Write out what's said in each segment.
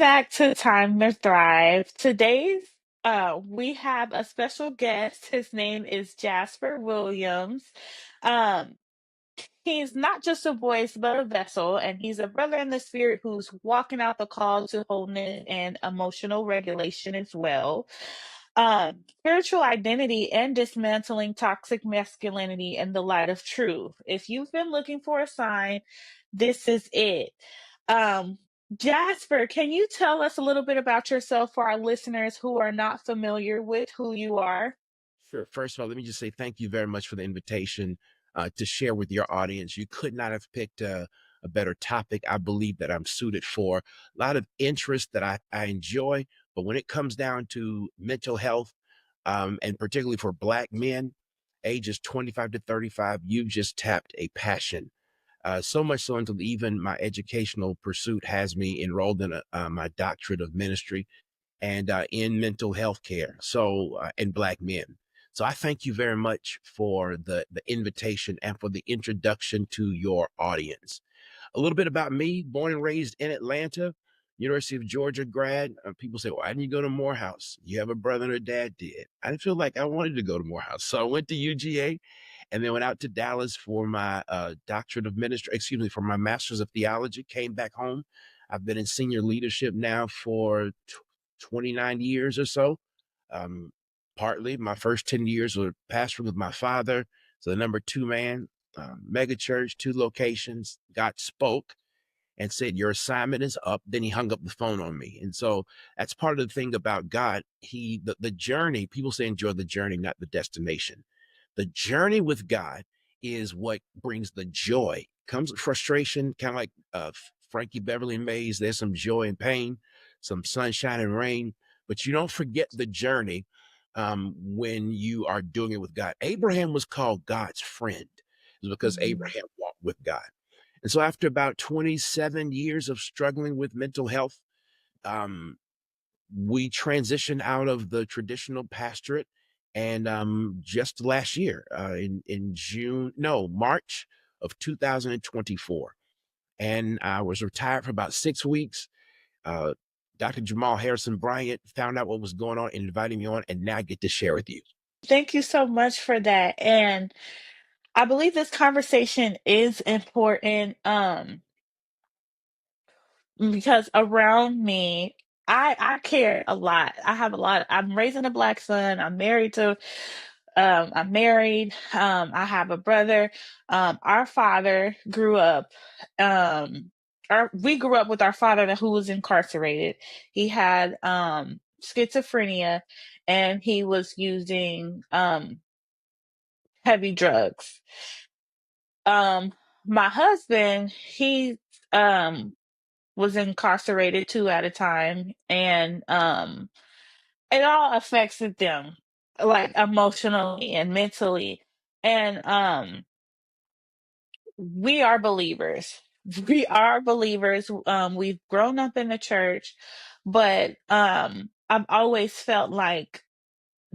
back to Time to Thrive. We have a special guest. His name is Jasper Williams. Um, he's not just a voice, but a vessel, and he's a brother in the spirit who's walking out the call to wholeness and emotional regulation as well. Spiritual identity and dismantling toxic masculinity in the light of truth. If you've been looking for a sign, this is it. Um, Jasper, can you tell us a little bit about yourself for our listeners who are not familiar with who you are? Sure. First of all, let me just say thank you very much for the invitation to share with your audience. You could not have picked a better topic. I believe that I'm suited for a lot of interest that I enjoy. But when it comes down to mental health, and particularly for Black men, ages 25 to 35, you've just tapped a passion. So much so until even my educational pursuit has me enrolled in my doctorate of ministry and in mental health care. So, and Black men. So I thank you very much for the invitation and for the introduction to your audience. A little bit about me: born and raised in Atlanta, University of Georgia grad. People say, "Why didn't you go to Morehouse? You have a brother and a dad did." I didn't feel like I wanted to go to Morehouse, so I went to UGA, and then went out to Dallas for my doctorate of ministry. Excuse me, for my master's of theology. Came back home. I've been in senior leadership now for 29 years or so. Um, Partly my first 10 years were pastoring with my father. So the number two man, mega church, two locations. God spoke and said, "Your assignment is up." Then he hung up the phone on me. And so that's part of the thing about God. The journey, people say enjoy the journey, not the destination. The journey with God is what brings the joy. Comes with frustration, kind of like Frankie Beverly Mays. There's some joy and pain, some sunshine and rain, but you don't forget the journey when you are doing it with God. Abraham was called God's friend. It's because Mhm. Abraham walked with God. And so after about 27 years of struggling with mental health, um, we transitioned out of the traditional pastorate. And just last year, in June, no, March of 2024. And I was retired for about 6 weeks. Uh, Dr. Jamal Harrison Bryant found out what was going on and invited me on, and now I get to share with you. Thank you so much for that. And I believe this conversation is important because around me, I care a lot. I have a lot. I'm raising a black son. I'm married. I have a brother. Our father grew up we grew up with our father who was incarcerated. He had schizophrenia and he was using heavy drugs. Um my husband, he um was incarcerated too at a time, and it all affected them, like emotionally and mentally. And we are believers. We are believers. We've grown up in the church, but I've always felt like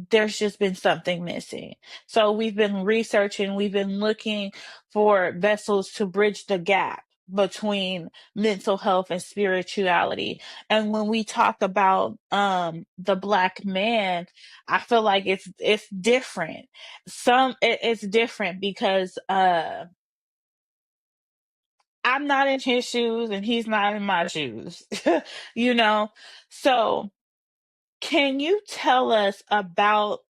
there's just been something missing. So we've been researching, we've been looking for vessels to bridge the gap between mental health and spirituality. And when we talk about the black man, I feel like it's different. It's different because I'm not in his shoes and he's not in my shoes. you know? So can you tell us about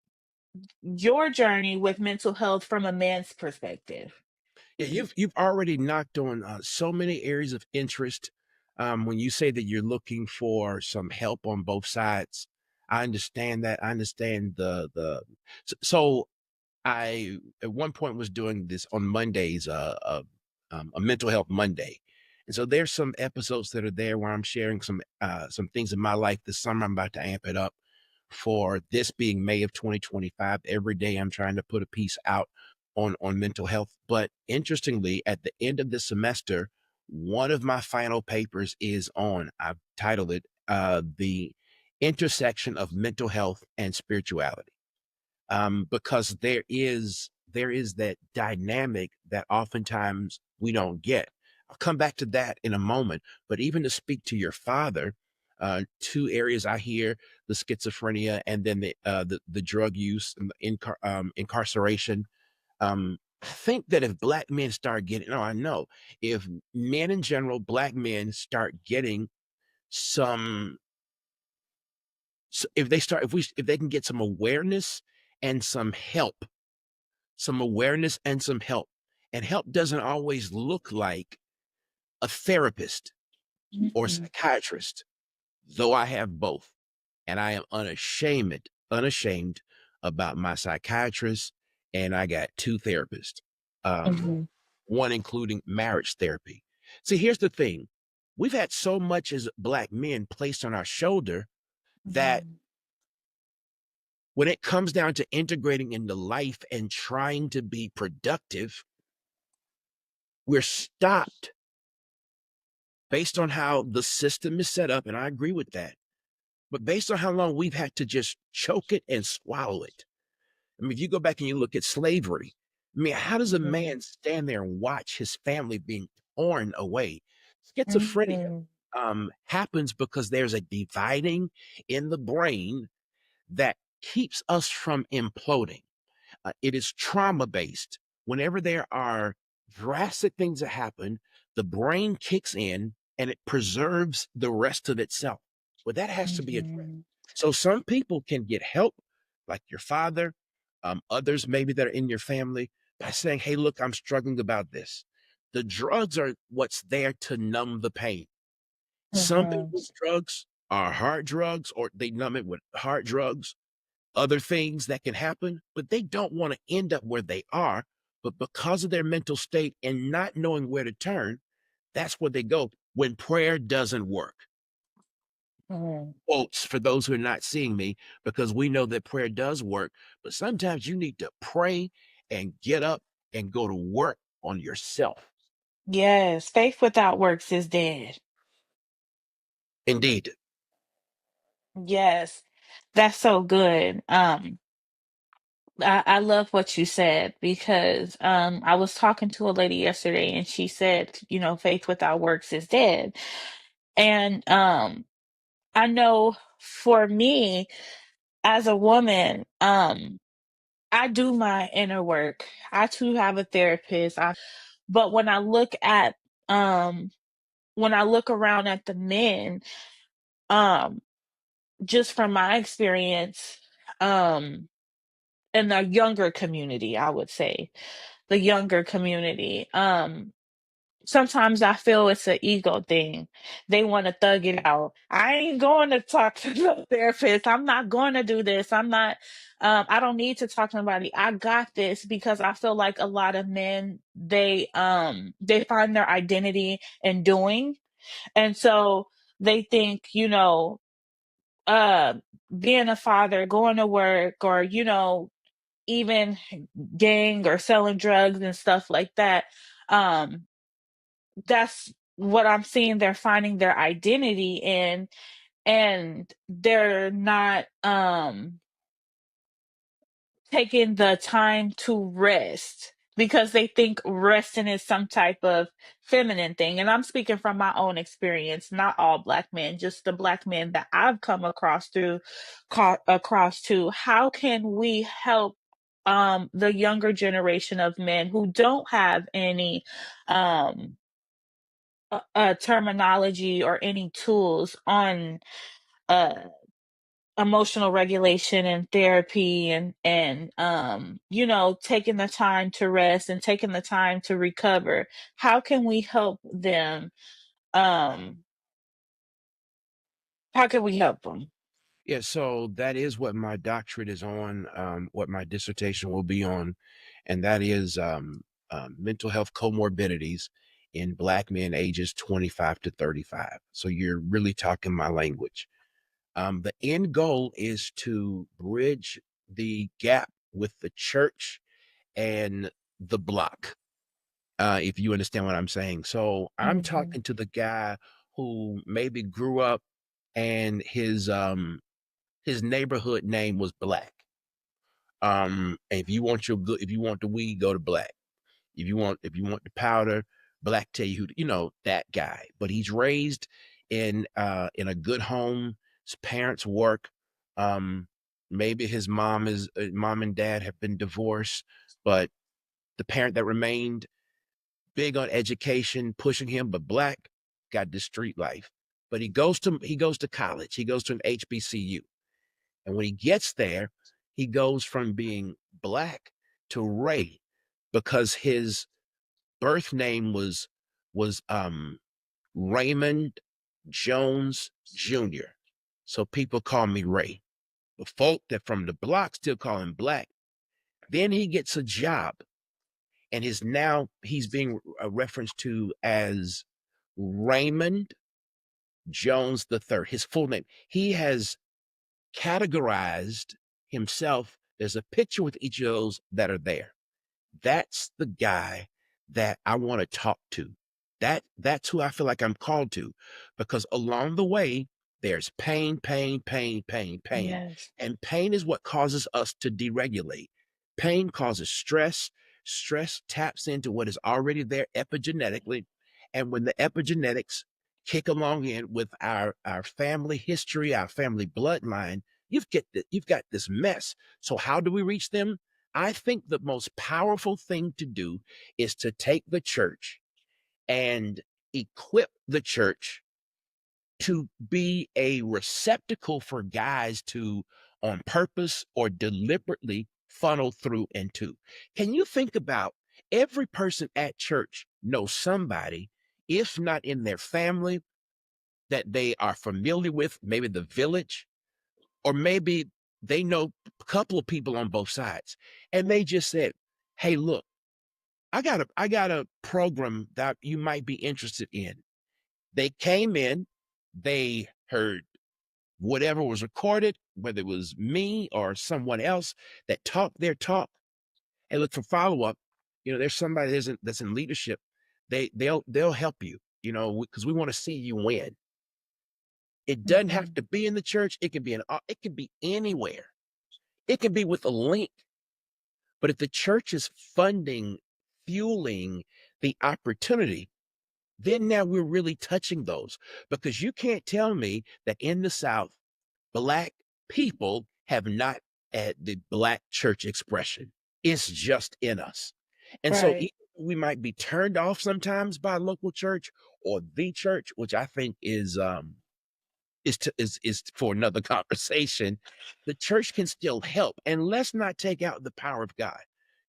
your journey with mental health from a man's perspective? Yeah, you've already knocked on so many areas of interest. When you say that you're looking for some help on both sides, I understand that. I understand so I at one point was doing this on Mondays, a mental health Monday, and so there's some episodes that are there where I'm sharing some things in my life this summer. I'm about to amp it up for this being May of 2025. Every day I'm trying to put a piece out on mental health. But interestingly, at the end of the semester, one of my final papers is on. I've titled it "The Intersection of Mental Health and Spirituality." Because there is that dynamic that oftentimes we don't get. I'll come back to that in a moment. But even to speak to your father, Two areas I hear: the schizophrenia, and then the drug use and the incarceration. I think that if black men start getting, no, I know if men in general, black men start getting some, if they start, if they can get some awareness and some help, and help doesn't always look like a therapist or Mhm. psychiatrist, though I have both. And I am unashamed about my psychiatrist. And I got two therapists, um, Mhm. one including marriage therapy. See, here's the thing. We've had so much as black men placed on our shoulder that Mhm. when it comes down to integrating into life and trying to be productive, we're stopped based on how the system is set up. And I agree with that. But based on how long we've had to just choke it and swallow it. I mean, if you go back and you look at slavery, I mean, how does a Mhm. man stand there and watch his family being torn away? Schizophrenia Mhm. happens because there's a dividing in the brain that keeps us from imploding. It is trauma based. Whenever there are drastic things that happen, the brain kicks in and it preserves the rest of itself. But that has to be addressed. Mhm. So some people can get help, like your father, others maybe that are in your family, by saying, "Hey, look, I'm struggling about this." The drugs are what's there to numb the pain. Some Mhm. people's drugs are hard drugs, or they numb it with hard drugs, other things that can happen, but they don't want to end up where they are. But because of their mental state and not knowing where to turn, that's where they go when prayer doesn't work. Mhm. Quotes for those who are not seeing me, because we know that prayer does work, but sometimes you need to pray and get up and go to work on yourself. Yes, faith without works is dead. Indeed. Yes, that's so good. I love what you said because I was talking to a lady yesterday and she said, faith without works is dead. And I know for me as a woman, I do my inner work. I too have a therapist. But um when I look around at the men, um, just from my experience, um, in the younger community, I would say the younger community, sometimes I feel it's an ego thing. They want to thug it out. I ain't going to talk to no therapist. I'm not going to do this. I don't need to talk to nobody. I got this because I feel like a lot of men, they find their identity in doing. And so they think, uh, being a father, going to work, or, even gang or selling drugs and stuff like that. Um, that's what I'm seeing they're finding their identity in, and they're not taking the time to rest because they think resting is some type of feminine thing. And I'm speaking from my own experience, not all black men, just the black men that I've come across to. How can we help the younger generation of men who don't have any um terminology or any tools on uh emotional regulation and therapy, and taking the time to rest and taking the time to recover? How can we help them? um how can we help them? Yeah, so that is what my doctorate is on, what my dissertation will be on, and that is mental health comorbidities in Black men ages 25 to 35. So you're really talking my language. The end goal is to bridge the gap with the church and the block, if you understand what I'm saying. So I'm Hmm. talking to the guy who maybe grew up and his neighborhood name was Black. If you want if you want the weed, go to Black. If you want the powder, Black tell you who, that guy. But he's raised in a good home. His parents work. Um, maybe his mom and dad have been divorced, but the parent that remained big on education, pushing him, but black, got the street life. But he goes to college. He goes to an HBCU. And when he gets there, he goes from being black to Ray because his birth name was Raymond Jones Jr. So people call me Ray. The folk that from the block still call him black. Then he gets a job and he's being referenced to as Raymond Jones the third, his full name. He has categorized himself. There's a picture with each of those that are there. That's the guy that I want to talk to. That's who I feel like I'm called to, because along the way there's pain, pain, pain, pain, pain. Yes. And pain is what causes us to deregulate. Pain causes stress. Stress taps into what is already there epigenetically. And when the epigenetics kick along in with our family history, our family bloodline, you've got this mess. So how do we reach them? I think the most powerful thing to do is to take the church and equip the church to be a receptacle for guys to, on purpose or deliberately, funnel through into. Can you think about every person at church knows somebody, if not in their family, that they are familiar with, maybe the village, or maybe they know a couple of people on both sides, and they just said, "Hey, look, I got a program that you might be interested in." They came in, they heard whatever was recorded, whether it was me or someone else that talked their talk, and look for follow up. There's somebody that's in leadership. They'll help you. Because we want to see you win. It doesn't have Mhm. to be in the church. It could be anywhere. It can be with a link. But if the church is funding, fueling the opportunity, then now we're really touching those, because you can't tell me that in the South, black people have not had the black church expression. It's just in us. And so Right. we might be turned off sometimes by a local church or the church, which I think is for another conversation. The church can still help, and let's not take out the power of God.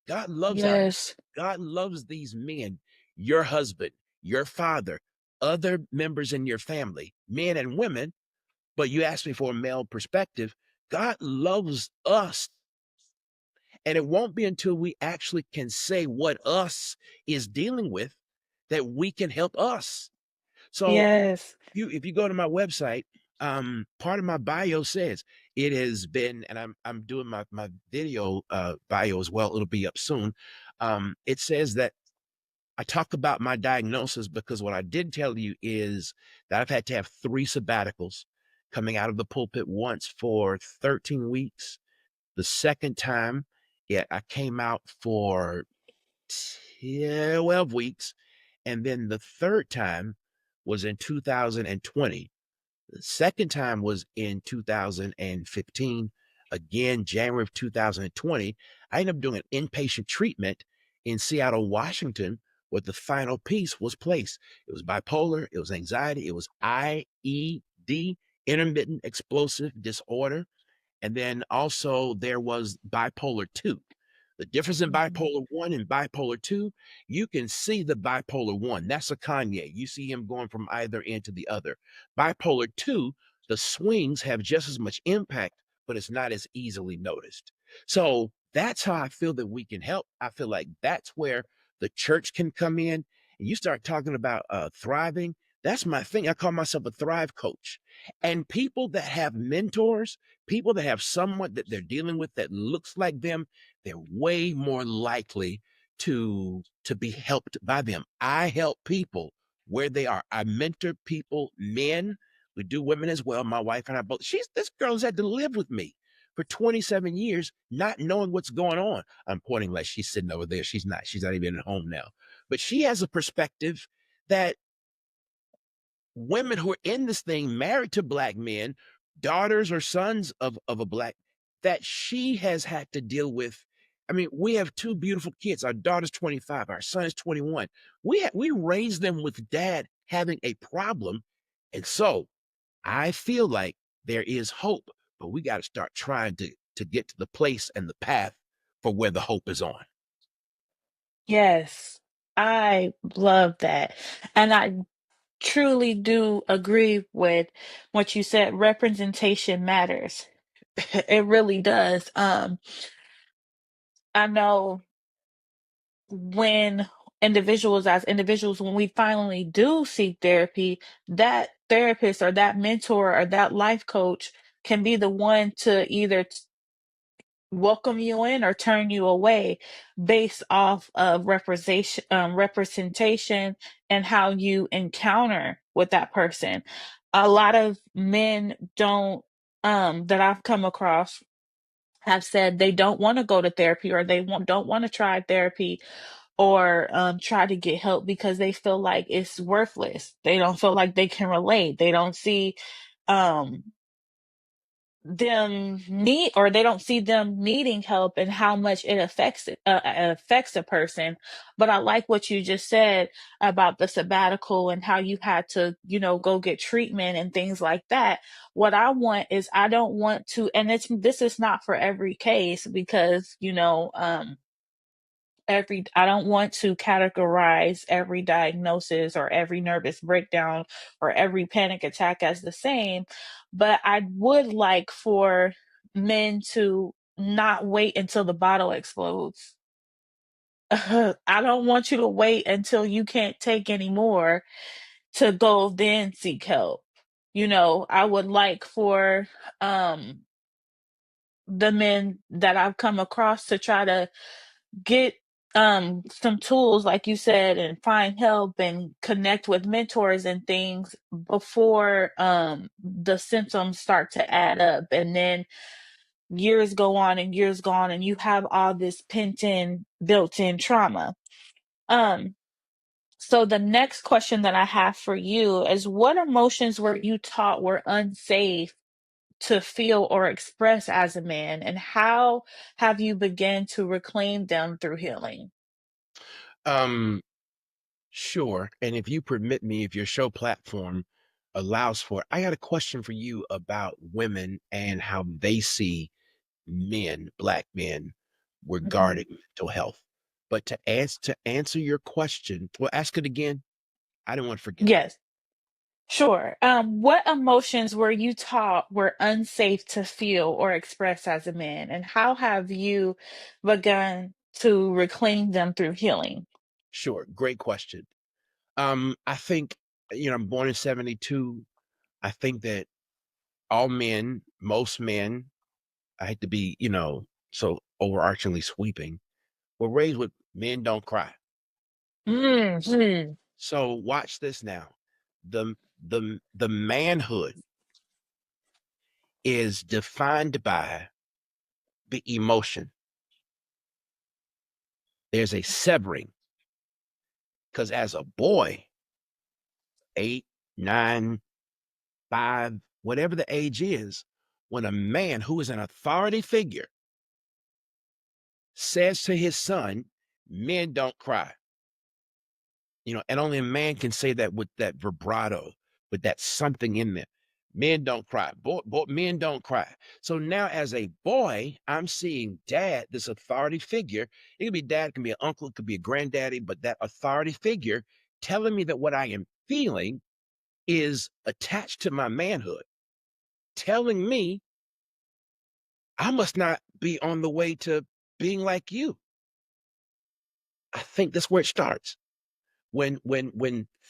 God loves our Yes. God loves these men, your husband, your father, other members in your family, men and women. But you asked me for a male perspective. God loves us, and it won't be until we actually can say what us is dealing with that we can help us. So Yes. if you go to my website, part of my bio says it has been, and I'm doing my video bio as well. It'll be up soon. It says that I talk about my diagnosis because what I did tell you is that I've had to have 3 sabbaticals, coming out of the pulpit once for 13 weeks. The second time, yeah, I came out for 12 weeks. And then the third time was in 2020. The second time was in 2015. Again, January of 2020, I ended up doing an inpatient treatment in Seattle, Washington, where the final piece was placed. It was bipolar, it was anxiety, it was IED, intermittent explosive disorder. And then also there was bipolar 2. The difference in Mhm. bipolar 1 and bipolar 2, you can see the bipolar 1. That's a Kanye. You see him going from either end to the other. Bipolar 2, the swings have just as much impact, but it's not as easily noticed. So that's how I feel that we can help. I feel like that's where the church can come in. And you start talking about thriving. That's my thing. I call myself a thrive coach. And people that have mentors, people that have someone that they're dealing with that looks like them, they're way more likely to be helped by them. I help people where they are. I mentor people, men. We do women as well. My wife and I both. This girl's had to live with me for 27 years, not knowing what's going on. I'm pointing like she's sitting over there. She's not. She's not even at home now. But she has a perspective that women who are in this thing, married to black men, daughters or sons of a black, that she has had to deal with. I mean, we have two beautiful kids. Our daughter's 25, our son is 21. We raised them with dad having a problem. And so I feel like there is hope, but we got to start trying to get to the place and the path for where the hope is on. Yes, I love that. And I truly do agree with what you said. Representation matters. It really does. I know when as individuals, when we finally do seek therapy, that therapist or that mentor or that life coach can be the one to either welcome you in or turn you away based off of representation and how you encounter with that person. A lot of men don't that I've come across have said they don't want to go to therapy, or don't want to try therapy, or try to get help because they feel like it's worthless. They don't feel like they can relate. They don't see um they don't see them needing help and how much it affects a person. But I like what you just said about the sabbatical and how you had to, go get treatment and things like that. What I want is, I don't want to, and this is not for every case, because every I don't want to categorize every diagnosis or every nervous breakdown or every panic attack as the same, but I would like for men to not wait until the bottle explodes. I don't want you to wait until you can't take anymore to go then seek help. I would like for um the men that I've come across to try to get some tools, like you said, and find help and connect with mentors and things before the symptoms start to add up, and then years go on and years go on, and you have all this pent in built in trauma. um so the next question that I have for you is, what emotions were you taught were unsafe to feel or express as a man, and how have you begun to reclaim them through healing? Um, sure. And if you permit me, if your show platform allows for it, I got a question for you about women and how they see men, black men, Mhm. regarding mental health. But to answer your question, well, ask it again. I didn't want to forget. Yes, sure. What emotions were you taught were unsafe to feel or express as a man, and how have you begun to reclaim them through healing? Sure, great question. I think, I'm born in 72. I think that all men, most men, I hate to be, so overarchingly sweeping, were raised with men don't cry. Mhm. So watch this now. The manhood is defined by the emotion. There's a severing because as a boy, 8, 9, 5, whatever the age is, when a man who is an authority figure says to his son, men don't cry, and only a man can say that with that vibrato, with that something in there. Men don't cry. Men don't cry. So now, as a boy, I'm seeing dad, this authority figure. It could be dad, it can be an uncle, it could be a granddaddy, but that authority figure telling me that what I am feeling is attached to my manhood, telling me I must not be on the way to being like you. I think that's where it starts. When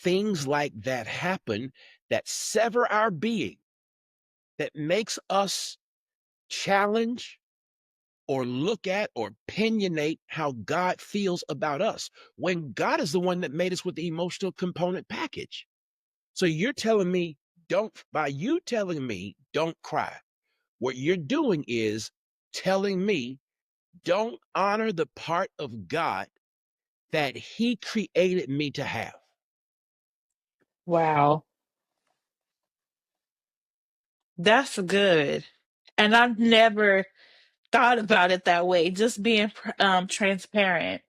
things like that happen, that sever our being, that makes us challenge or look at or opinionate how God feels about us, when God is the one that made us with the emotional component package. So you're telling me, by you telling me don't cry, what you're doing is telling me, don't honor the part of God that he created me to have. Wow. That's good. And I've never thought about it that way, just being transparent.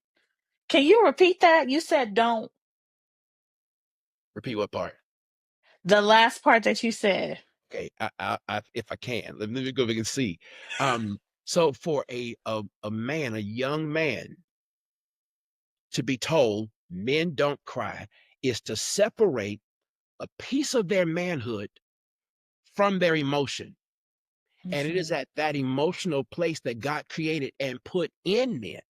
Can you repeat that? You said don't, Repeat what part? the last part that you said. Okay, if I can, let me go back and see. So for a man, a young man, to be told men don't cry is to separate a piece of their manhood from their emotion. And it is Mhm. at that emotional place that God created and put in men.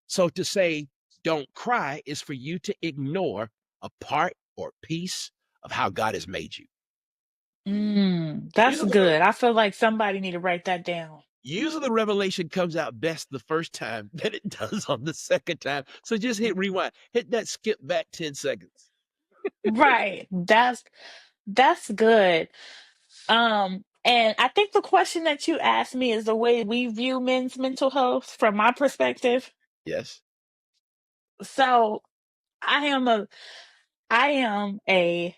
So to say, don't cry is for you to ignore a part or piece of how God has made you. That's Usually the, good. I feel like somebody need to write that down. usually the revelation comes out best the first time than it does on the second time. So just hit rewind, hit that skip back 10 seconds. Right. That's good. And I think the question that you asked me is the way we view men's mental health from my perspective. Yes. So I am a I am a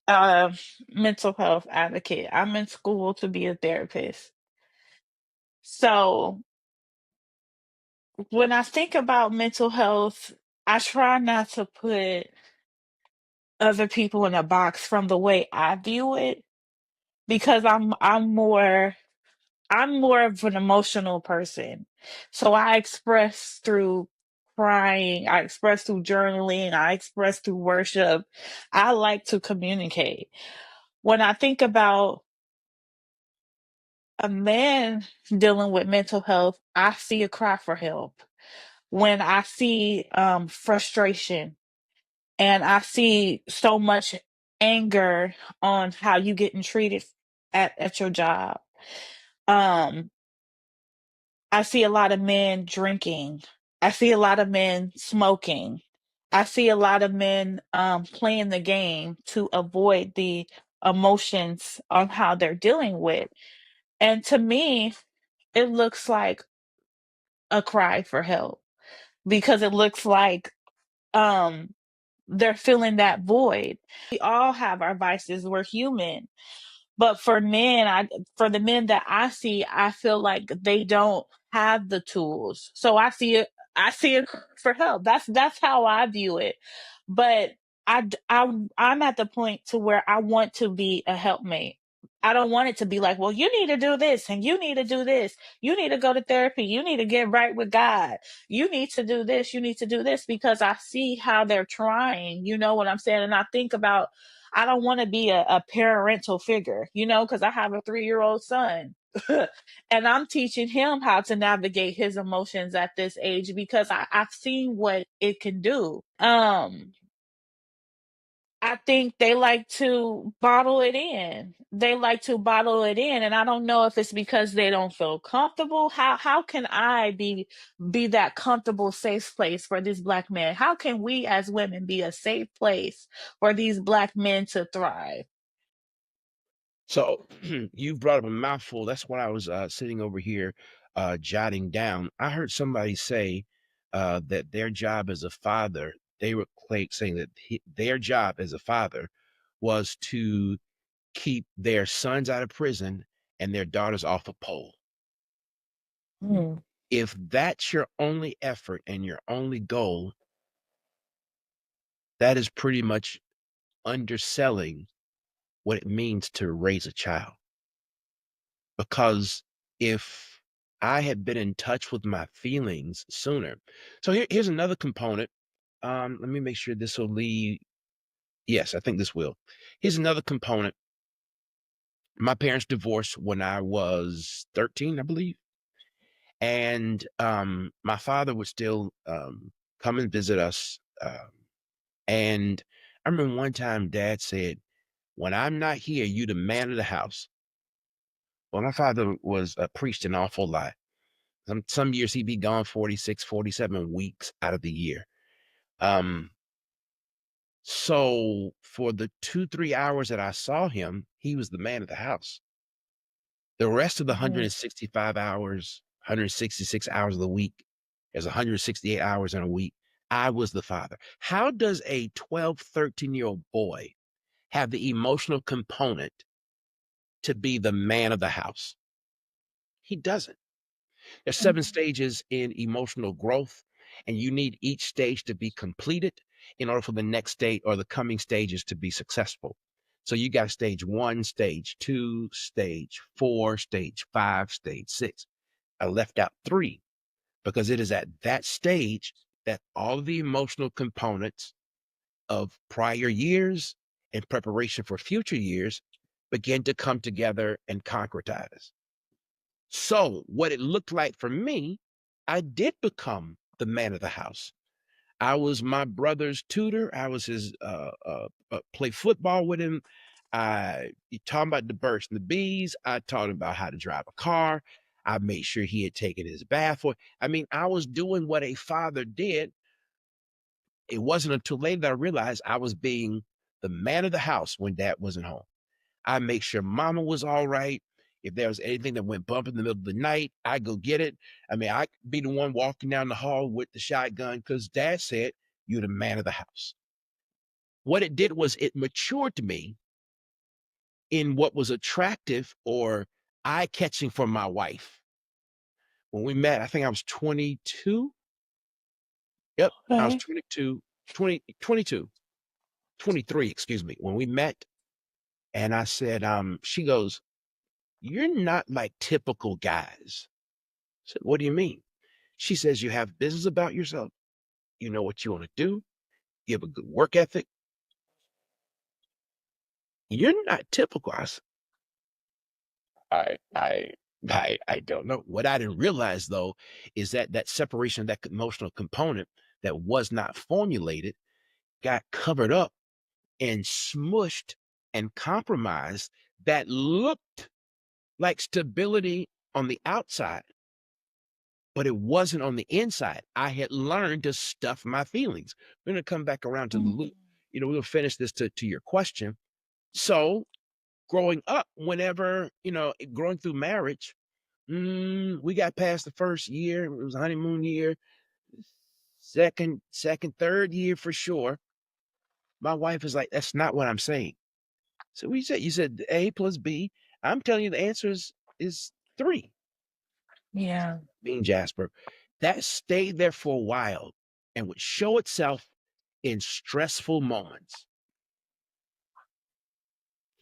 uh, mental health advocate. I'm in school to be a therapist. So when I think about mental health, I try not to put other people in a box from the way I view it because I'm more of an emotional person. So I express through crying, I express through journaling, I express through worship. I like to communicate. When I think about a man dealing with mental health, I see a cry for help. When I see frustration and I see so much anger on how you getting treated at your job. Um, I see a lot of men drinking. I see a lot of men smoking. I see a lot of men playing the game to avoid the emotions on how they're dealing with. And to me, it looks like a cry for help because it looks like um they're filling that void. We all have our vices. We're human. But for the men that I see, I feel like they don't have the tools. So I see it for help. That's how I view it. But I'm at the point to where I want to be a helpmate. I don't want it to be like, well, you need to do this and you need to do this. You need to go to therapy. You need to get right with God. You need to do this. You need to do this because I see how they're trying. You know what I'm saying? And I think about I don't want to be a parental figure, you know, because I have a 3-year-old son. And I'm teaching him how to navigate his emotions at this age because I've seen what it can do. I think they like to bottle it in. They like to bottle it in, and I don't know if it's because they don't feel comfortable. How can I be that comfortable, safe place for this black man? How can we as women be a safe place for these black men to thrive? So you've brought up a mouthful. That's what I was sitting over here jotting down. I heard somebody say that their job as a father, they were saying that their job as a father was to keep their sons out of prison and their daughters off a pole. Mm, If that's your only effort and your only goal, that is pretty much underselling what it means to raise a child. Because if I had been in touch with my feelings sooner. So here's another component. Let me make sure this will lead. Yes, I think this will. Here's another component. My parents divorced when I was 13, I believe. And my father would still come and visit us. And I remember one time dad said, when I'm not here, you the man of the house. Well, my father was a priest an awful lot. Some years he'd be gone 46, 47 weeks out of the year. Um, so for the 2, 3 hours that I saw him, he was the man of the house. The rest of the mhm. 165 hours, 166 hours of the week, there's 168 hours in a week. I was the father. How does a 12, 13-year-old boy have the emotional component to be the man of the house. He doesn't. There's 7 Mhm. stages in emotional growth, and you need each stage to be completed in order for the next stage or the coming stages to be successful. So you got stage 1, stage 2, stage 4, stage 5, stage 6. I left out 3 because it is at that stage that all of the emotional components of prior years in preparation for future years begin to come together and concretize. So, what it looked like for me, I did become the man of the house. I was my brother's tutor. I was his play football with him. I he taught him about the birds and the bees. I taught him about how to drive a car. I made sure he had taken his bath. I mean, I was doing what a father did. It wasn't until later that I realized I was being the man of the house when dad wasn't home. I make sure mama was all right. If there was anything that went bump in the middle of the night, I go get it. I mean, I could be the one walking down the hall with the shotgun because dad said, you're the man of the house. What it did was it matured me in what was attractive or eye catching for my wife. When we met, I think I was 22. Yep, I was Okay. 22, 22, 23, excuse me, when we met. And I said, she goes, you're not like typical guys. I said, what do you mean? She says, you have business about yourself. You know what you want to do. You have a good work ethic. You're not typical. I, I, I don't know. What I didn't realize though is that that separation, that emotional component that was not formulated, got covered up and smushed and compromised. That looked like stability on the outside, but it wasn't on the inside. I had learned to stuff my feelings. We're going to come back around to the Mhm. loop. We'll finish this to your question. So, growing up, whenever, growing through marriage, we got past the first year. It was a honeymoon year, third year for sure. My wife is like, that's not what I'm saying. So, what you said? You said A plus B. I'm telling you the answer is 3. Yeah. Being Jasper, that stayed there for a while and would show itself in stressful moments.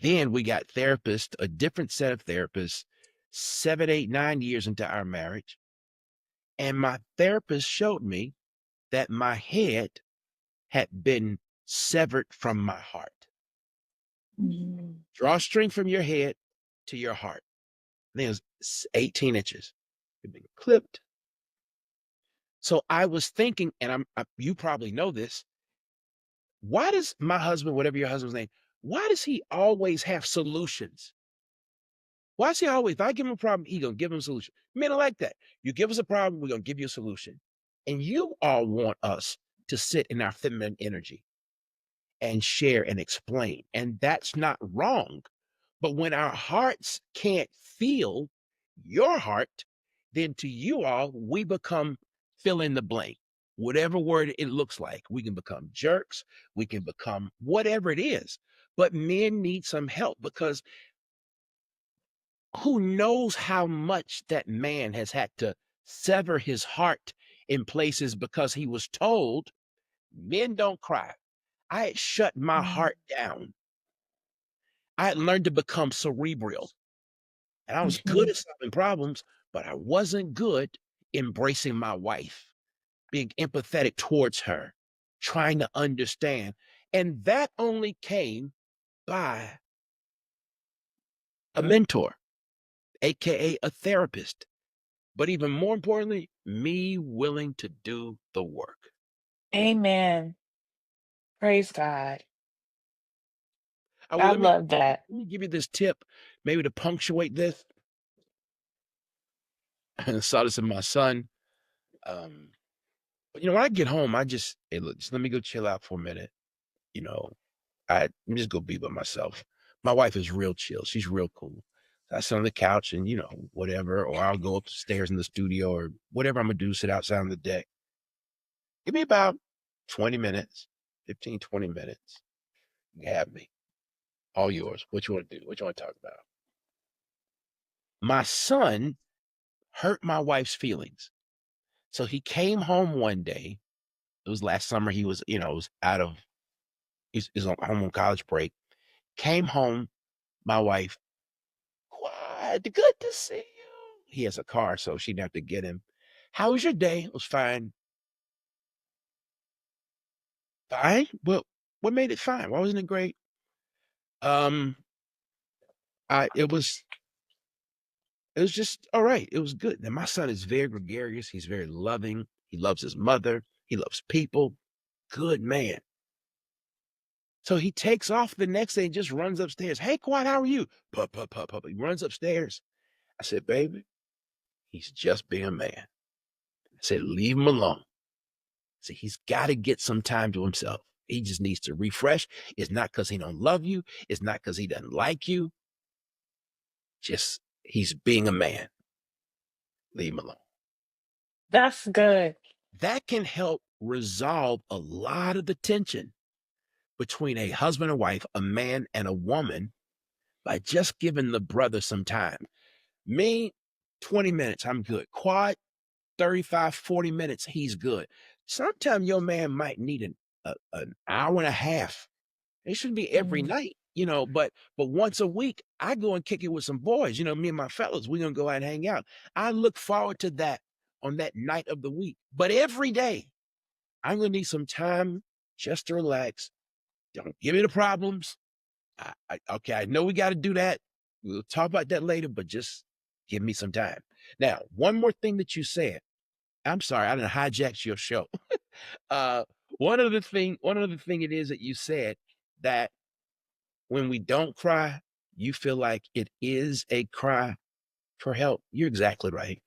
Then we got therapists, a different set of therapists, 7, 8, 9 years into our marriage. And my therapist showed me that my head had been severed from my heart. Mhm. Draw a string from your head to your heart. I think it was 18 inches. It had been clipped. So I was thinking, and you probably know this, why does my husband, whatever your husband's name, why does he always have solutions? Why is he always, if I give him a problem, he gonna give him a solution? Men are like that. You give us a problem, we're gonna give you a solution. And you all want us to sit in our feminine energy and share and explain. And that's not wrong. But when our hearts can't feel your heart, then to you all, we become fill in the blank. Whatever word it looks like, we can become jerks, we can become whatever it is. But men need some help because who knows how much that man has had to sever his heart in places because he was told men don't cry. I had shut my Mhm. heart down. I had learned to become cerebral. And I was good Mhm. at solving problems, but I wasn't good embracing my wife, being empathetic towards her, trying to understand. And that only came by a mentor, AKA a therapist. But even more importantly, me willing to do the work. Amen. Praise God. Well, I let me love that. let me give you this tip, maybe to punctuate this. I saw this in my son. Um, but when I get home, I just, hey, look, just let me go chill out for a minute. You know, I'm just gonna be by myself. My wife is real chill. She's real cool. I sit on the couch and whatever, or I'll go upstairs in the studio or whatever I'm gonna do, sit outside on the deck. Give me about 20 minutes, 15, 20 minutes. You can have me. All yours. What you want to do? What you want to talk about? My son hurt my wife's feelings. So he came home one day. It was last summer. He was, was out of, he's on home on college break. Came home, my wife, "What? Good to see you." He has a car, so she didn't have to get him. "How was your day?" "It was fine." "Fine? Well, what made it fine? Why wasn't it great?" Um, it was just all right. It was good. And my son is very gregarious. He's very loving. He loves his mother. He loves people. Good man. So he takes off the next day and just runs upstairs. "Hey, Quad, how are you?" Pup, pup, pup, pup. He runs upstairs. I said, "Baby, he's just being a man." I said, "Leave him alone." See, he's got to get some time to himself. He just needs to refresh. It's not because he don't love you. It's not because he doesn't like you. Just he's being a man. Leave him alone. That's good. That can help resolve a lot of the tension between a husband and wife, a man and a woman, by just giving the brother some time. Me, 20 minutes, I'm good. Quad, 35, 40 minutes, he's good. Sometimes your man might need an hour and a half. It shouldn't be every Mm, night, but once a week, I go and kick it with some boys. Me and my fellows, we're gonna go out and hang out. I look forward to that on that night of the week. But every day, I'm gonna need some time just to relax. Don't give me the problems. Okay, I know we got to do that. We'll talk about that later, but just give me some time. Now, one more thing that you said. I'm sorry, I didn't hijack your show. Uh, one other thing it is that you said that when we don't cry, you feel like it is a cry for help. You're exactly right.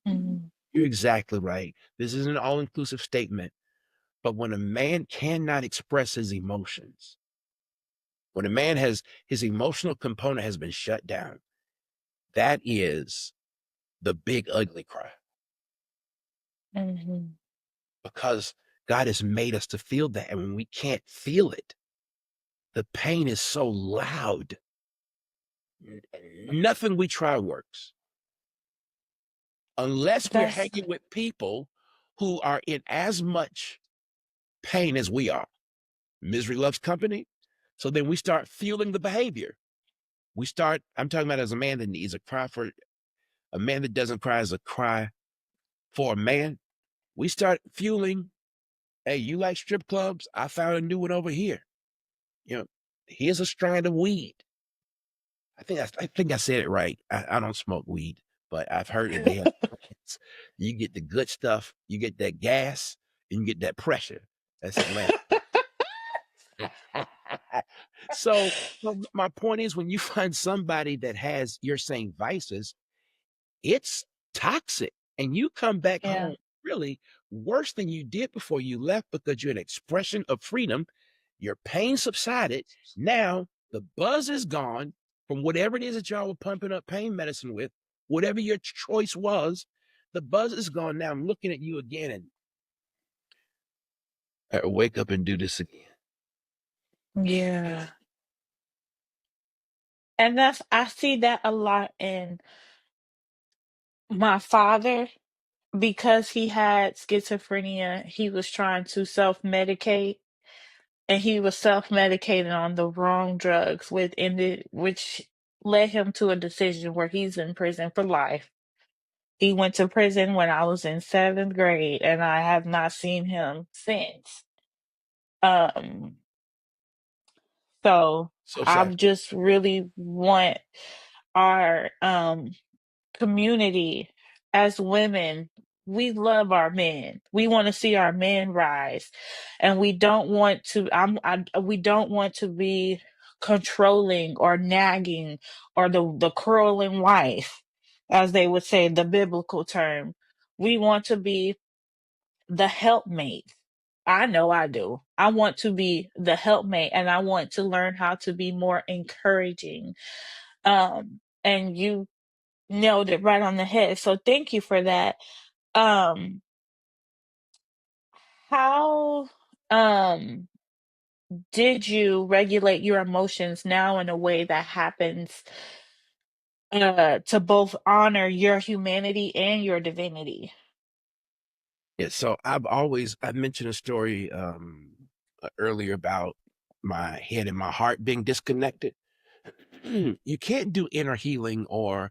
mm, You're exactly right. This is an all inclusive statement. But when a man cannot express his emotions, when a man has his emotional component has been shut down, that is the big ugly cry mhm. because God has made us to feel that. And when we can't feel it, the pain is so loud. Nothing we try works unless we're That's hanging with people who are in as much pain as we are. Misery loves company. So then we start fueling the behavior. I'm talking about as a man that needs a cry for a man that doesn't cry is a cry for a man. We start fueling, "Hey, you like strip clubs? I found a new one over here. You know, here's a strand of weed." I think I said it right. I don't smoke weed, but I've heard that they have plants. You get the good stuff, you get that gas, and you get that pressure. That's Atlanta. so, so my point is when you find somebody that has you're saying vices, it's toxic. And you come back yeah. home really worse than you did before you left because you're an expression of freedom. Your pain subsided. Now the buzz is gone from whatever it is that y'all were pumping up pain medicine with, whatever your choice was. The buzz is gone. Now I'm looking at you again and I wake up and do this again. Yeah. And I see that a lot in my father because he had schizophrenia. He was trying to self-medicate and he was self-medicating on the wrong drugs which led him to a decision where he's in prison for life. He went to prison when I was in seventh grade and I have not seen him since. Um, so So I sad. just really want our community as women, we love our men. We want to see our men rise, and we don't want to. We don't want to be controlling or nagging or the curling wife, as they would say, the biblical term. We want to be the helpmate. I know I do. I want to be the helpmate, and I want to learn how to be more encouraging. And you nailed it right on the head. So thank you for that. Um, how um did you regulate your emotions now in a way that happens to both honor your humanity and your divinity. Yeah, so I mentioned a story earlier about my head and my heart being disconnected. You can't do inner healing or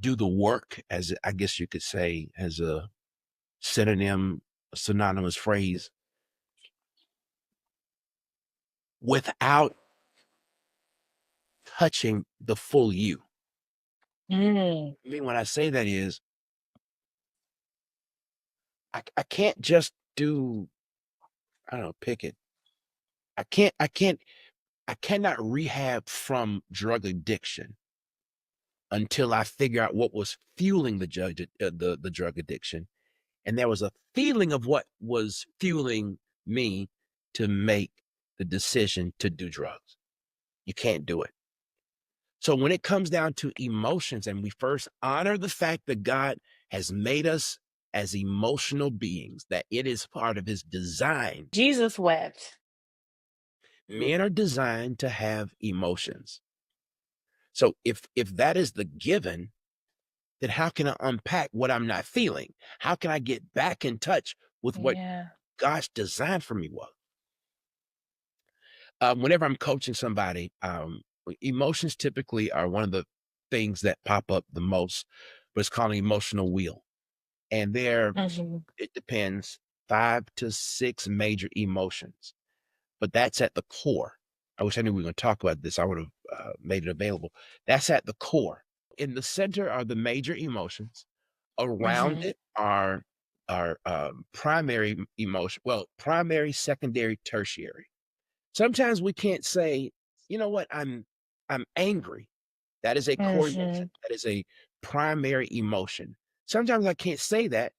do the work, as I guess you could say, as a synonym, a synonymous phrase, without touching the full you. Mm, I mean, when I say that is, I can't just do, I don't know, pick it. I cannot rehab from drug addiction until I figure out what was fueling the drug addiction. And there was a feeling of what was fueling me to make the decision to do drugs. You can't do it. So when it comes down to emotions, and we first honor the fact that God has made us as emotional beings, that it is part of his design. Jesus wept. Men are designed to have emotions. So if that is the given, then how can I unpack what I'm not feeling? How can I get back in touch with what Yeah. God's design for me was? Whenever I'm coaching somebody, emotions typically are one of the things that pop up the most, but it's called an emotional wheel. And Hmm. it depends, 5 to 6 major emotions, but that's at the core. I wish I knew we were going to talk about this. I would have made it available. That's at the core. In the center are the major emotions. Around Hmm. it are primary emotion. Well, primary, secondary, tertiary. Sometimes we can't say, you know what, I'm angry. That is a core emotion. Hmm. That is a primary emotion. Sometimes I can't say that,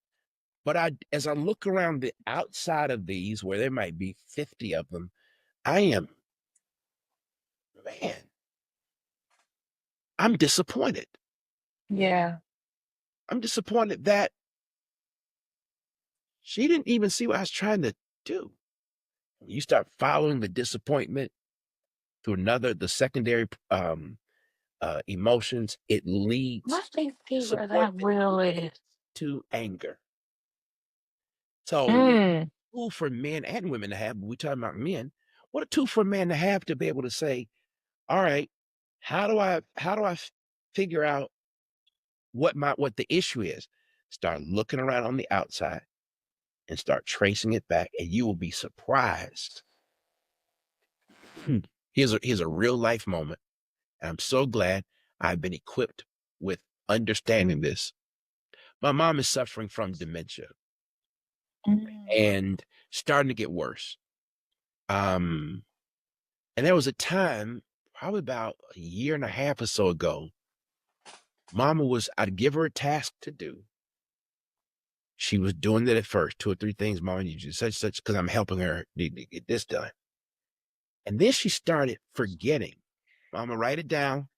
but as I look around the outside of these, where there might be 50 of them, I am, man, I'm disappointed. Yeah. I'm disappointed that she didn't even see what I was trying to do. You start following the disappointment to the secondary emotions, it leads, Let me see where that disappointment will is. leads to anger. So, Mm. tool for men and women to have, but we're talking about men. What a tool for a man to have to be able to say, all right, how do I figure out what the issue is? Start looking around on the outside and start tracing it back, and you will be surprised. Hmm. Here's a real life moment. And I'm so glad I've been equipped with understanding this. My mom is suffering from dementia Mm. and starting to get worse. Um, and there was a time, probably about a year and a half or so ago, I'd give her a task to do. She was doing it at first, 2 or 3 things, Mama, you do such, because I'm helping her to get this done. And then she started forgetting. Mama, write it down.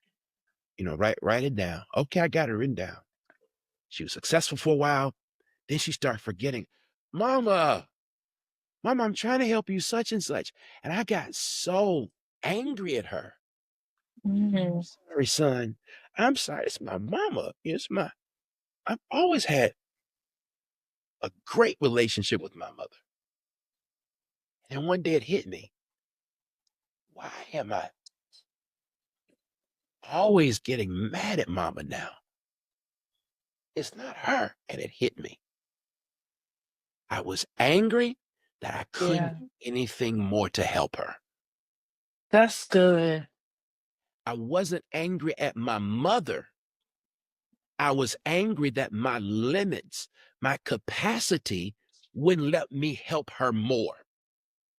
Write it down. Okay, I got it written down. She was successful for a while. Then she started forgetting. Mama, Mama, I'm trying to help you such and such. And I got so angry at her. Mm. Sorry, son. I'm sorry. It's my mama. I've always had a great relationship with my mother. And one day it hit me. Why am I always getting mad at mama now? It's not her. And it hit me. I was angry that I couldn't Yeah. do anything more to help her. That's good. I wasn't angry at my mother. I was angry that my limits, my capacity wouldn't let me help her more.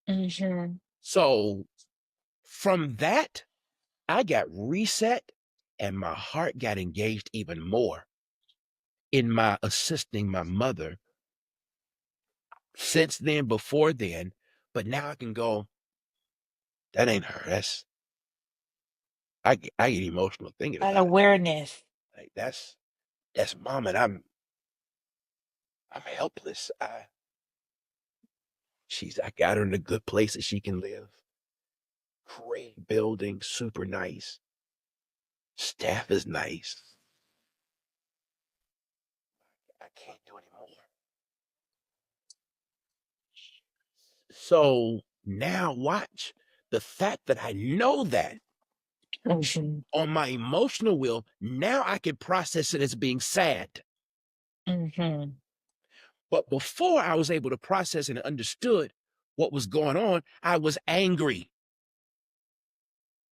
Hmm. So from that, I got reset and my heart got engaged even more in my assisting my mother since then, before then. But now I can go, that ain't her. I get emotional thinking That about it. awareness. Like that's mom, and I'm helpless. I got her in a good place that she can live. Great building, super nice. Staff is nice. So now watch the fact that I know that Mhm. on my emotional wheel, now I can process it as being sad. Mhm. But before I was able to process and understood what was going on, I was angry.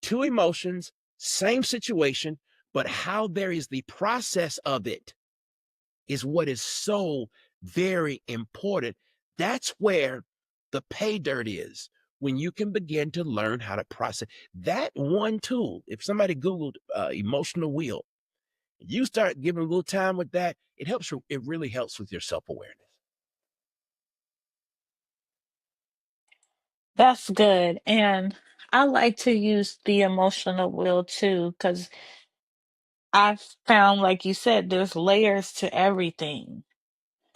Two emotions, same situation, but how there is the process of it is what is so very important. That's where the pay dirt is. When you can begin to learn how to process that one tool. If somebody Googled emotional wheel, you start giving a little time with that, it helps. It really helps with your self awareness. That's good. And I like to use the emotional wheel too, because I've found, like you said, there's layers to everything.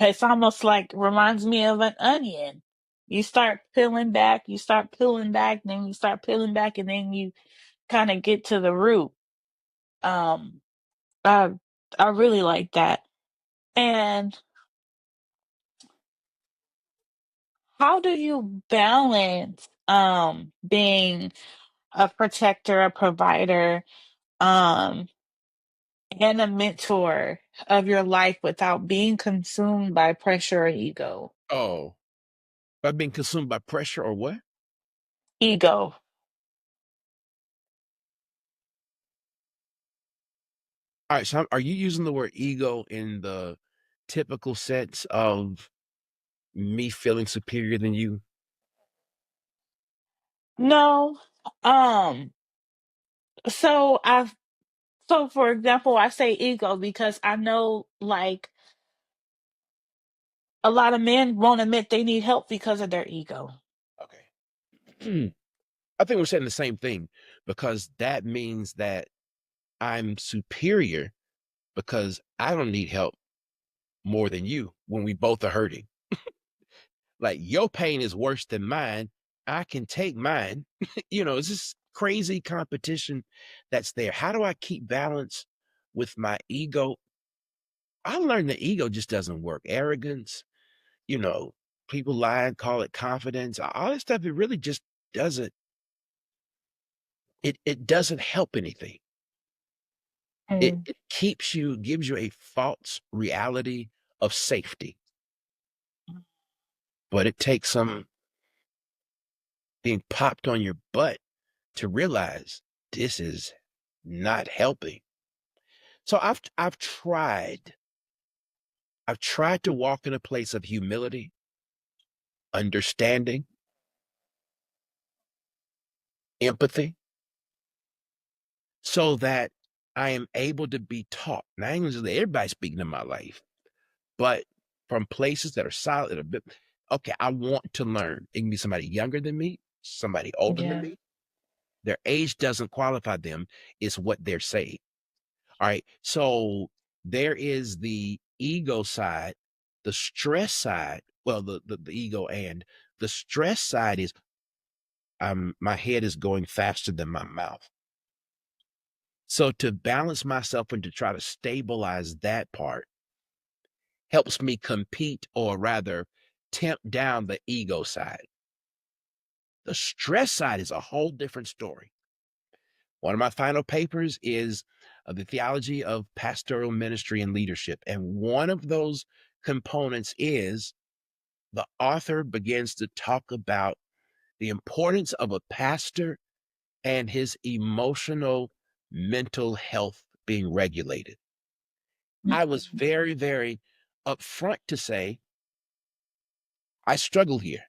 It's almost like reminds me of an onion. You start peeling back, then you start peeling back, and then you kind of get to the root. Um, I I really like that. And how do you balance being a protector, a provider, um, and a mentor of your life without being consumed by pressure or ego? Oh, by being consumed by pressure or what? Ego. All right. So are you using the word ego in the typical sense of me feeling superior than you? No. Um, so I've so for example, I say ego because I know like a lot of men won't admit they need help because of their ego. Okay. I think we're saying the same thing because that means that I'm superior because I don't need help more than you when we both are hurting. Like your pain is worse than mine. I can take mine. It's this crazy competition that's there. How do I keep balance with my ego? I learned that ego just doesn't work. Arrogance, you know, people lie and call it confidence. All this stuff, it really just doesn't, it doesn't help anything. It, Mm, it keeps you, gives you a false reality of safety, but it takes some being popped on your butt to realize this is not helping. So I've tried to walk in a place of humility, understanding, empathy, so that I am able to be taught. Now, I ain't gonna just let everybody speaking in my life, but from places that are solid, a bit, okay, I want to learn. It can be somebody younger than me, somebody older than yeah. me. Their age doesn't qualify them, it's what they're saying. All right. So there is the ego side, the stress side. Well, the ego and the stress side is my head is going faster than my mouth. So to balance myself and to try to stabilize that part helps me compete or rather temp down the ego side. The stress side is a whole different story. One of my final papers is the theology of pastoral ministry and leadership. And one of those components is the author begins to talk about the importance of a pastor and his emotional mental health being regulated. I was very, very upfront to say, I struggle here.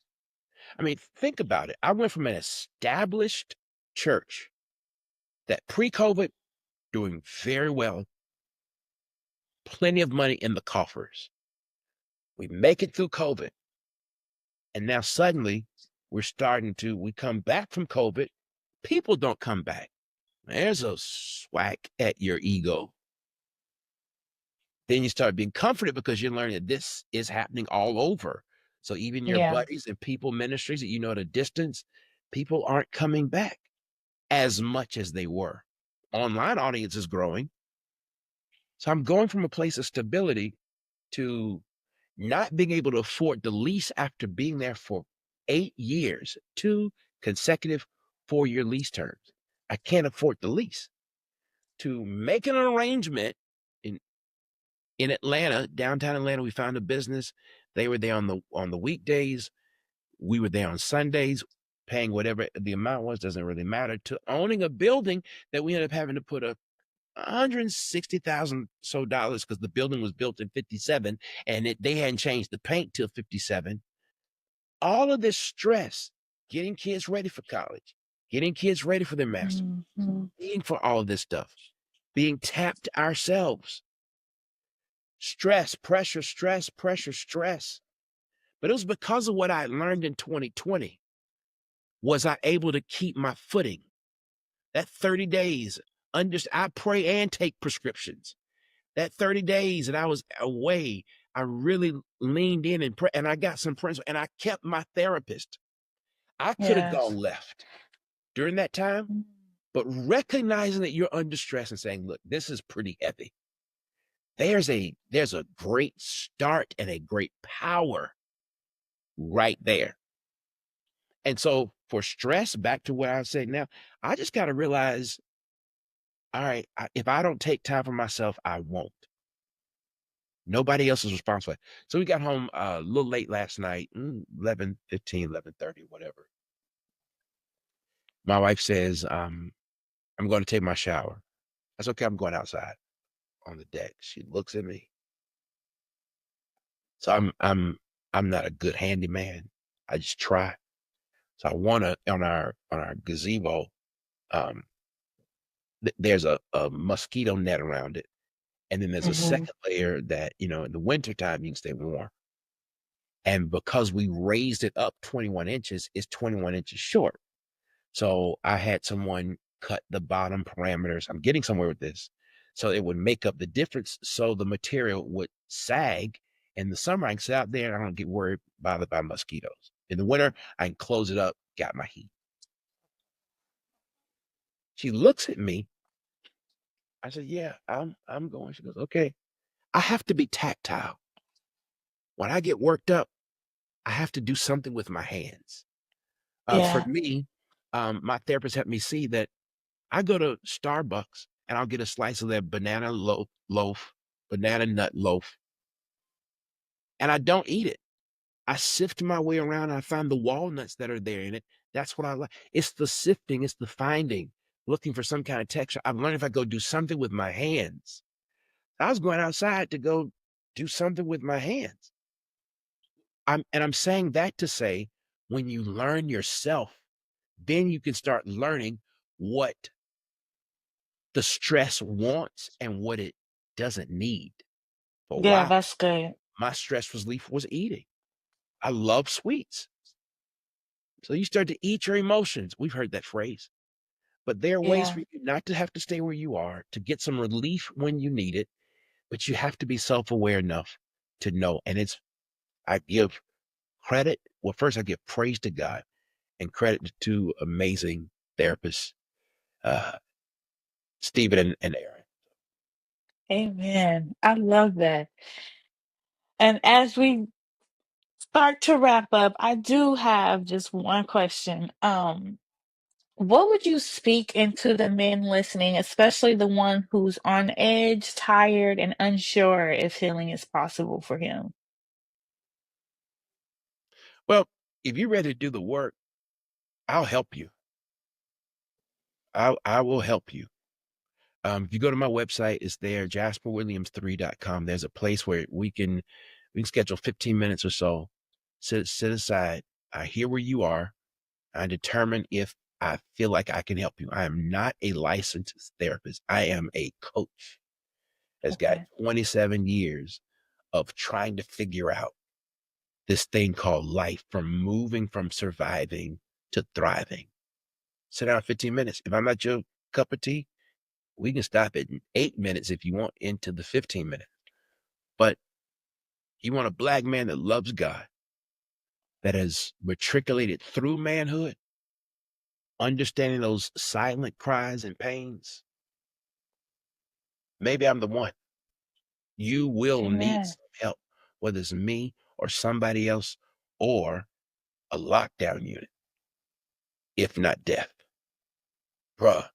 I mean, think about it. I went from an established church that pre COVID doing very well, plenty of money in the coffers. We make it through COVID. And now suddenly we come back from COVID. People don't come back. There's a swack at your ego. Then you start being comforted because you're learning that this is happening all over. So even your Yeah. buddies and people ministries that you know at a distance, people aren't coming back as much as they were. Online audience is growing. So I'm going from a place of stability to not being able to afford the lease after being there for 8 years, 2 consecutive 4-year lease terms. I can't afford the lease. To make an arrangement in Atlanta, downtown Atlanta, we found a business. They were there on the weekdays. We were there on Sundays, paying whatever the amount was, doesn't really matter, to owning a building that we ended up having to put a $160,000 so dollars because the building was built in 57 and they hadn't changed the paint till 57. All of this stress, getting kids ready for college, getting kids ready for their master, Mhm. being for all of this stuff, being tapped ourselves, stress, pressure, stress, pressure, stress. But it was because of what I learned in 2020 was I able to keep my footing. That 30 days, I pray and take prescriptions. That 30 days that I was away, I really leaned in and and I got some principles and I kept my therapist. I could have Yes. gone left during that time, Mm. but recognizing that you're under stress and saying, look, this is pretty heavy. There's a great start and a great power right there. And so for stress, back to what I said now, I just got to realize, all right, if I don't take time for myself, I won't. Nobody else is responsible. So we got home a little late last night, 11:15, 11:30, whatever. My wife says, I'm going to take my shower. That's okay. I'm going outside on the deck. She looks at me. So I'm not a good handyman. I just try. So I want to on our gazebo. Um, there's a mosquito net around it, and then there's a Mhm. second layer that in the wintertime you can stay warm. And because we raised it up 21 inches, it's 21 inches short. So I had someone cut the bottom parameters. I'm getting somewhere with this. So it would make up the difference. So the material would sag. In the summer, I can sit out there and I don't get worried bothered by mosquitoes. In the winter, I can close it up, got my heat. She looks at me. I said, yeah, I'm going. She goes, okay. I have to be tactile. When I get worked up, I have to do something with my hands. For Yeah. me, my therapist helped me see that I go to Starbucks and I'll get a slice of their banana nut loaf, and I don't eat it. I sift my way around and I find the walnuts that are there in it. That's what I like. It's the sifting, it's the finding, looking for some kind of texture. I've learned if I go do something with my hands. I was going outside to go do something with my hands. I'm saying that to say when you learn yourself, then you can start learning what the stress wants and what it doesn't need. For a Yeah, while, that's good. my stress relief was eating. I love sweets. So you start to eat your emotions. We've heard that phrase. But there are ways Yeah. for you not to have to stay where you are, to get some relief when you need it, but you have to be self-aware enough to know. And I give credit. Well, first I give praise to God and credit to two amazing therapists, uh, Stephen and Aaron. Amen. I love that. And as we start to wrap up, I do have just one question. What would you speak into the men listening, especially the one who's on edge, tired, and unsure if healing is possible for him? Well, if you're ready to do the work, I'll help you. I will help you. If you go to my website, it's there, jasperwilliams3.com. There's a place where we can schedule 15 minutes or so, sit aside. I hear where you are. I determine if I feel like I can help you. I am not a licensed therapist. I am a coach that's got Okay. 27 years of trying to figure out this thing called life, from moving from surviving to thriving. Sit down 15 minutes. If I'm not your cup of tea, we can stop at 8 minutes if you want into the 15 minutes. But you want a black man that loves God, that has matriculated through manhood, understanding those silent cries and pains. Maybe I'm the one. You will need Amen. some help, whether it's me or somebody else or a lockdown unit, if not death. Bruh,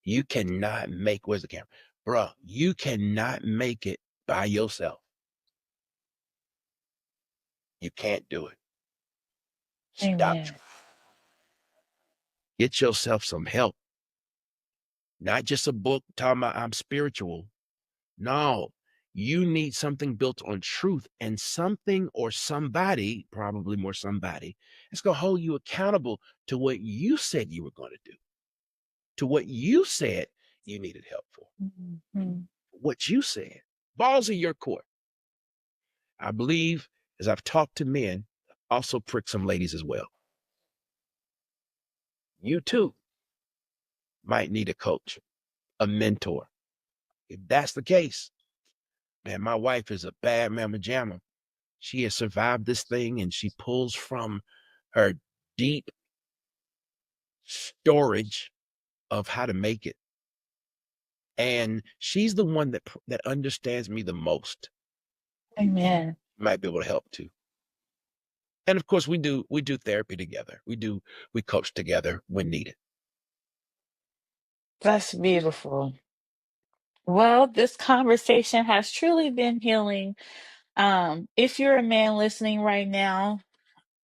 you cannot make, where's the camera? Bruh, you cannot make it by yourself. You can't do it. Stop. Amen. Get yourself some help. Not just a book talking about I'm spiritual. No, you need something built on truth and something or somebody, probably more somebody, that's going to hold you accountable to what you said you were going to do, to what you said you needed help for, Mhm. what you said. Balls in your court. I believe, as I've talked to men, also prick some ladies as well. You too might need a coach, a mentor. If that's the case, man, my wife is a bad mamma jamma. She has survived this thing and she pulls from her deep storage of how to make it. And she's the one that understands me the most. Amen. Might be able to help too. And of course, we do therapy together. We coach together when needed. That's beautiful. Well, this conversation has truly been healing. If you're a man listening right now,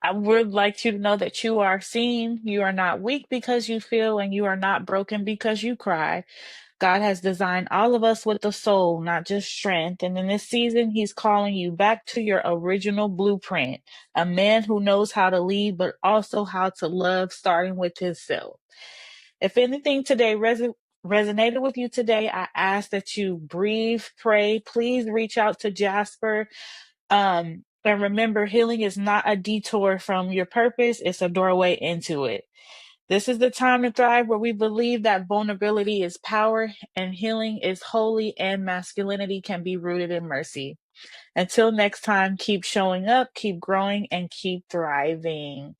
I would like you to know that you are seen. You are not weak because you feel, and you are not broken because you cry. God has designed all of us with a soul, not just strength. And in this season, He's calling you back to your original blueprint. A man who knows how to lead, but also how to love, starting with himself. If anything today resonated with you today, I ask that you breathe, pray. Please reach out to Jasper. And remember, healing is not a detour from your purpose, it's a doorway into it. This is the time to thrive, where we believe that vulnerability is power and healing is holy, and masculinity can be rooted in mercy. Until next time, keep showing up, keep growing, and keep thriving.